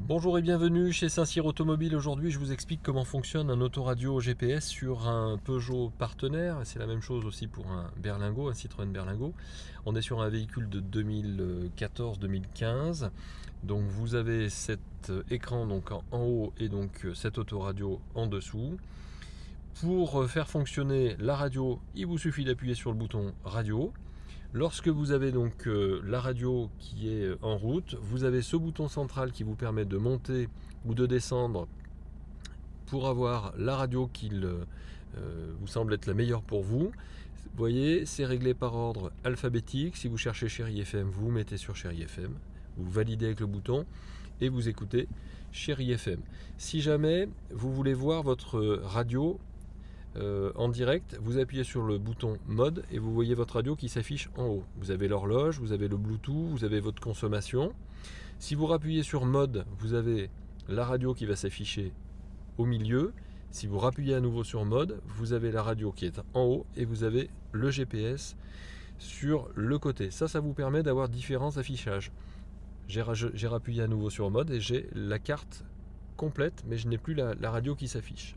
Bonjour et bienvenue chez Saint-Cyr Automobile. Aujourd'hui, je vous explique comment fonctionne un autoradio GPS sur un Peugeot partenaire. C'est la même chose aussi pour un Berlingo, un Citroën Berlingo. On est sur un véhicule de 2014-2015. Donc vous avez cet écran donc en haut et donc cette autoradio en dessous. Pour faire fonctionner la radio, il vous suffit d'appuyer sur le bouton radio. Lorsque vous avez donc la radio qui est en route, vous avez ce bouton central qui vous permet de monter ou de descendre pour avoir la radio qui vous semble être la meilleure pour vous. Vous voyez, c'est réglé par ordre alphabétique. Si vous cherchez Chéri FM, vous mettez sur Chéri FM, vous validez avec le bouton et vous écoutez Chéri FM. Si jamais vous voulez voir votre radio en direct, vous appuyez sur le bouton mode et vous voyez votre radio qui s'affiche en haut. Vous avez l'horloge, vous avez le Bluetooth, vous avez votre consommation. Si vous rappuyez sur mode, vous avez la radio qui va s'afficher au milieu. Si vous rappuyez à nouveau sur mode, vous avez la radio qui est en haut et vous avez le GPS sur le côté. Ça vous permet d'avoir différents affichages. J'ai rappuyé à nouveau sur mode et j'ai la carte complète, mais je n'ai plus la radio qui s'affiche.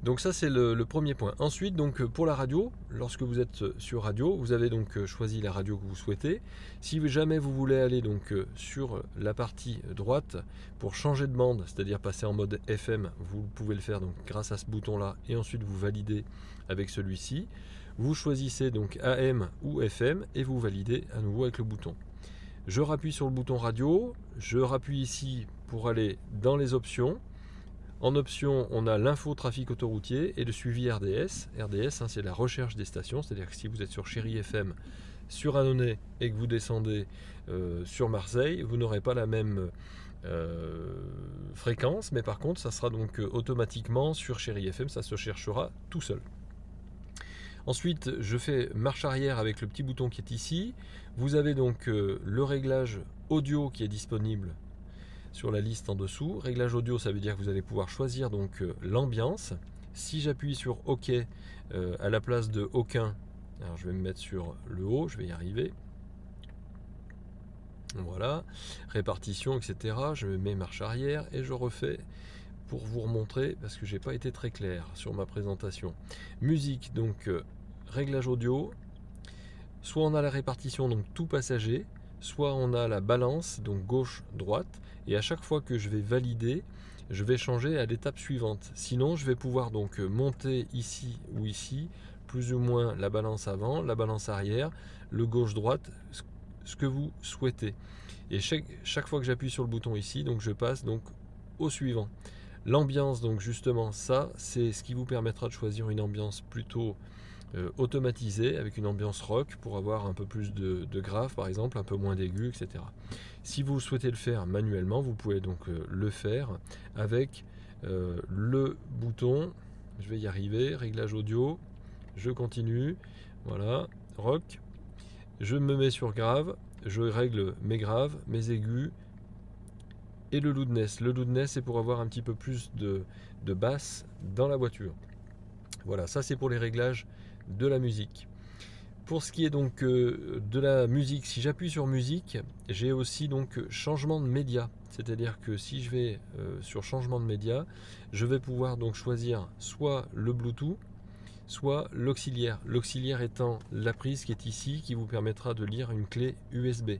Donc ça c'est le premier point. Ensuite donc pour la radio, lorsque vous êtes sur radio, vous avez donc choisi la radio que vous souhaitez. Si jamais vous voulez aller donc sur la partie droite pour changer de bande, c'est-à-dire passer en mode FM, vous pouvez le faire donc grâce à ce bouton là et ensuite vous validez avec celui-ci. Vous choisissez donc AM ou FM et vous validez à nouveau avec le bouton. Je rappuie sur le bouton radio, je rappuie ici pour aller dans les options. En option, on a l'info trafic autoroutier et le suivi RDS. RDS, c'est la recherche des stations, c'est-à-dire que si vous êtes sur Chéri FM, sur Annonay et que vous descendez sur Marseille, vous n'aurez pas la même fréquence, mais par contre, ça sera donc automatiquement sur Chéri FM, ça se cherchera tout seul. Ensuite, je fais marche arrière avec le petit bouton qui est ici. Vous avez donc le réglage audio qui est disponible sur la liste en dessous. Réglage audio, ça veut dire que vous allez pouvoir choisir donc l'ambiance. Si j'appuie sur OK à la place de aucun, alors je vais me mettre sur le haut, je vais y arriver. Voilà, répartition, etc. Je mets marche arrière et je refais pour vous remontrer parce que j'ai pas été très clair sur ma présentation. Musique, donc réglage audio. Soit on a la répartition, donc tout passager, soit on a la balance, donc gauche-droite, et à chaque fois que je vais valider, je vais changer à l'étape suivante. Sinon, je vais pouvoir donc monter ici ou ici, plus ou moins la balance avant, la balance arrière, le gauche-droite, ce que vous souhaitez. Et chaque fois que j'appuie sur le bouton ici, donc je passe donc au suivant. L'ambiance, donc justement, ça, c'est ce qui vous permettra de choisir une ambiance plutôt automatisé avec une ambiance rock pour avoir un peu plus de grave par exemple, un peu moins d'aigu, etc. Si vous souhaitez le faire manuellement, vous pouvez donc le faire avec le bouton, je vais y arriver, réglage audio, je continue, voilà, rock, je me mets sur grave, je règle mes graves, mes aigus et le loudness. Le loudness c'est pour avoir un petit peu plus de basse dans la voiture. Voilà, ça c'est pour les réglages de la musique. Pour ce qui est donc de la musique, si j'appuie sur musique, j'ai aussi donc changement de média. C'est-à-dire que si je vais sur changement de média, je vais pouvoir donc choisir soit le Bluetooth, soit l'auxiliaire. L'auxiliaire étant la prise qui est ici, qui vous permettra de lire une clé USB.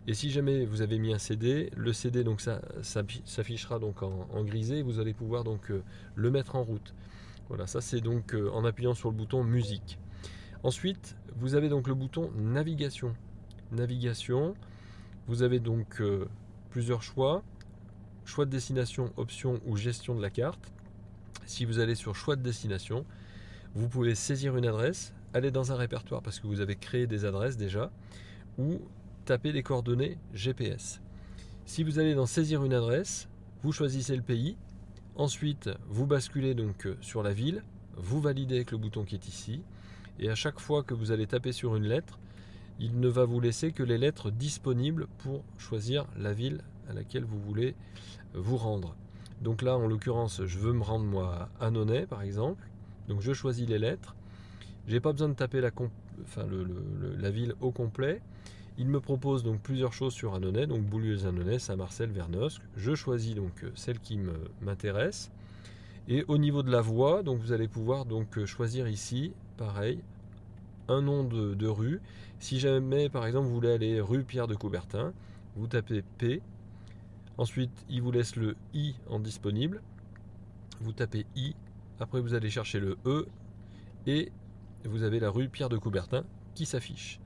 Et si jamais vous avez mis un CD, le CD donc ça s'affichera donc en grisé, et vous allez pouvoir donc le mettre en route. Voilà, ça c'est donc en appuyant sur le bouton musique. Ensuite, vous avez donc le bouton navigation. Navigation, vous avez donc plusieurs choix. Choix de destination, option ou gestion de la carte. Si vous allez sur choix de destination, vous pouvez saisir une adresse, aller dans un répertoire parce que vous avez créé des adresses déjà, ou taper les coordonnées GPS. Si vous allez dans saisir une adresse, vous choisissez le pays. Ensuite, vous basculez donc sur la ville, vous validez avec le bouton qui est ici, et à chaque fois que vous allez taper sur une lettre, il ne va vous laisser que les lettres disponibles pour choisir la ville à laquelle vous voulez vous rendre. Donc là, en l'occurrence, je veux me rendre moi à Annonay par exemple, donc je choisis les lettres. J'ai pas besoin de taper la ville au complet. Il me propose donc plusieurs choses sur Annonay, donc Beaulieu-les-Annonay, Saint-Marcel, Vernosque. Je choisis donc celle qui m'intéresse. Et au niveau de la voie, donc vous allez pouvoir donc choisir ici, pareil, un nom de rue. Si jamais par exemple vous voulez aller rue Pierre de Coubertin, vous tapez P. Ensuite, il vous laisse le I en disponible. Vous tapez I. Après, vous allez chercher le E. Et vous avez la rue Pierre de Coubertin qui s'affiche.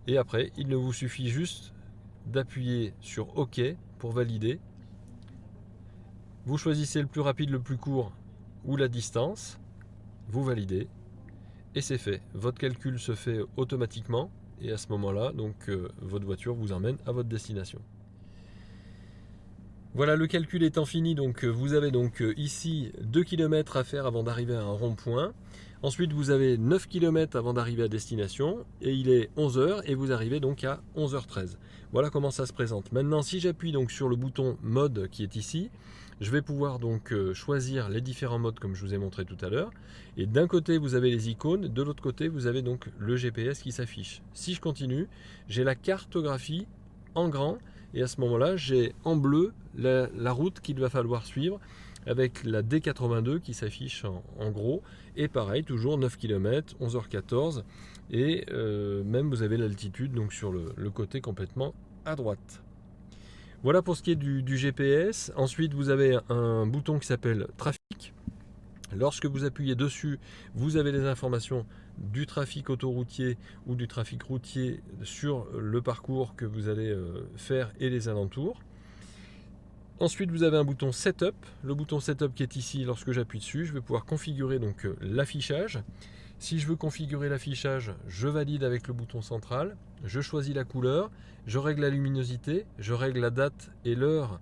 Et après, il ne vous suffit juste d'appuyer sur OK pour valider. Vous choisissez le plus rapide, le plus court ou la distance. Vous validez. Et c'est fait. Votre calcul se fait automatiquement. Et à ce moment-là, donc, votre voiture vous emmène à votre destination. Voilà, le calcul étant fini, donc vous avez donc ici 2 km à faire avant d'arriver à un rond-point. Ensuite, vous avez 9 km avant d'arriver à destination et il est 11h et vous arrivez donc à 11h13. Voilà comment ça se présente. Maintenant, si j'appuie donc sur le bouton mode qui est ici, je vais pouvoir donc choisir les différents modes comme je vous ai montré tout à l'heure. Et d'un côté, vous avez les icônes, de l'autre côté, vous avez donc le GPS qui s'affiche. Si je continue, j'ai la cartographie en grand. Et à ce moment-là, j'ai en bleu la route qu'il va falloir suivre avec la D82 qui s'affiche en gros. Et pareil, toujours 9 km, 11h14. Et même vous avez l'altitude donc sur le côté complètement à droite. Voilà pour ce qui est du GPS. Ensuite, vous avez un bouton qui s'appelle Trafic. Lorsque vous appuyez dessus, vous avez les informations du trafic autoroutier ou du trafic routier sur le parcours que vous allez faire et les alentours. Ensuite, vous avez un bouton Setup. Le bouton Setup qui est ici, lorsque j'appuie dessus, je vais pouvoir configurer donc l'affichage. Si je veux configurer l'affichage, je valide avec le bouton central. Je choisis la couleur, je règle la luminosité, je règle la date et l'heure.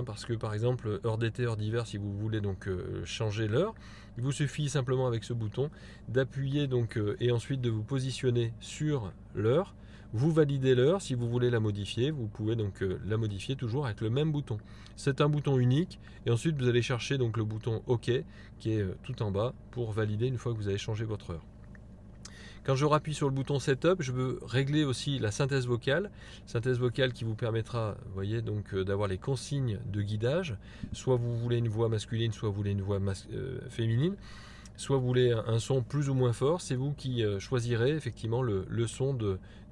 Parce que par exemple, heure d'été, heure d'hiver, si vous voulez donc changer l'heure, il vous suffit simplement avec ce bouton d'appuyer donc et ensuite de vous positionner sur l'heure. Vous validez l'heure, si vous voulez la modifier, vous pouvez donc la modifier toujours avec le même bouton. C'est un bouton unique et ensuite vous allez chercher donc le bouton OK qui est tout en bas pour valider une fois que vous avez changé votre heure. Quand je rappuie sur le bouton Setup, je veux régler aussi la synthèse vocale qui vous permettra, vous voyez, donc d'avoir les consignes de guidage. Soit vous voulez une voix masculine, soit vous voulez une voix féminine, soit vous voulez un son plus ou moins fort. C'est vous qui choisirez effectivement le son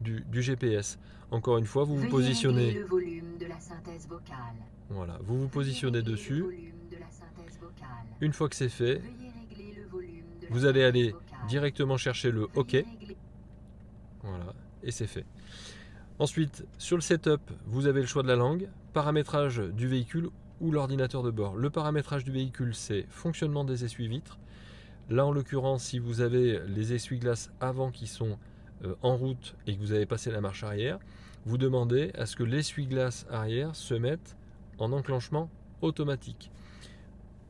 du GPS. Encore une fois, vous vous positionnez. Le volume de la synthèse vocale. Voilà, vous vous positionnez dessus. Une fois que c'est fait, vous allez aller directement chercher le OK. Voilà, et c'est fait. Ensuite, sur le setup, vous avez le choix de la langue, paramétrage du véhicule ou l'ordinateur de bord. Le paramétrage du véhicule, c'est fonctionnement des essuie-vitres. Là, en l'occurrence, si vous avez les essuie-glaces avant qui sont en route et que vous avez passé la marche arrière, vous demandez à ce que l'essuie-glace arrière se mette en enclenchement automatique.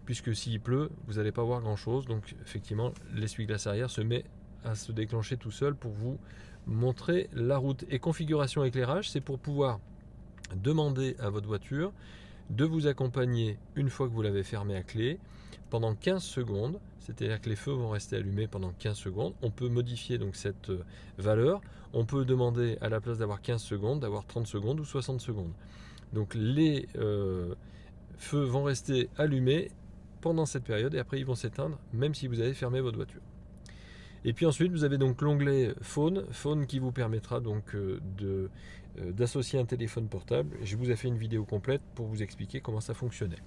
Puisque s'il pleut, vous n'allez pas voir grand chose. Donc effectivement, l'essuie-glace arrière se met à se déclencher tout seul pour vous montrer la route. Et configuration éclairage, c'est pour pouvoir demander à votre voiture de vous accompagner une fois que vous l'avez fermé à clé pendant 15 secondes. C'est-à-dire que les feux vont rester allumés pendant 15 secondes. On peut modifier donc cette valeur. On peut demander à la place d'avoir 15 secondes, d'avoir 30 secondes ou 60 secondes. Donc les feux vont rester allumés pendant cette période et après ils vont s'éteindre même si vous avez fermé votre voiture. Et puis ensuite vous avez donc l'onglet Phone qui vous permettra donc d'associer un téléphone portable. Je vous ai fait une vidéo complète pour vous expliquer comment ça fonctionnait.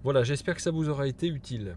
Voilà, j'espère que ça vous aura été utile.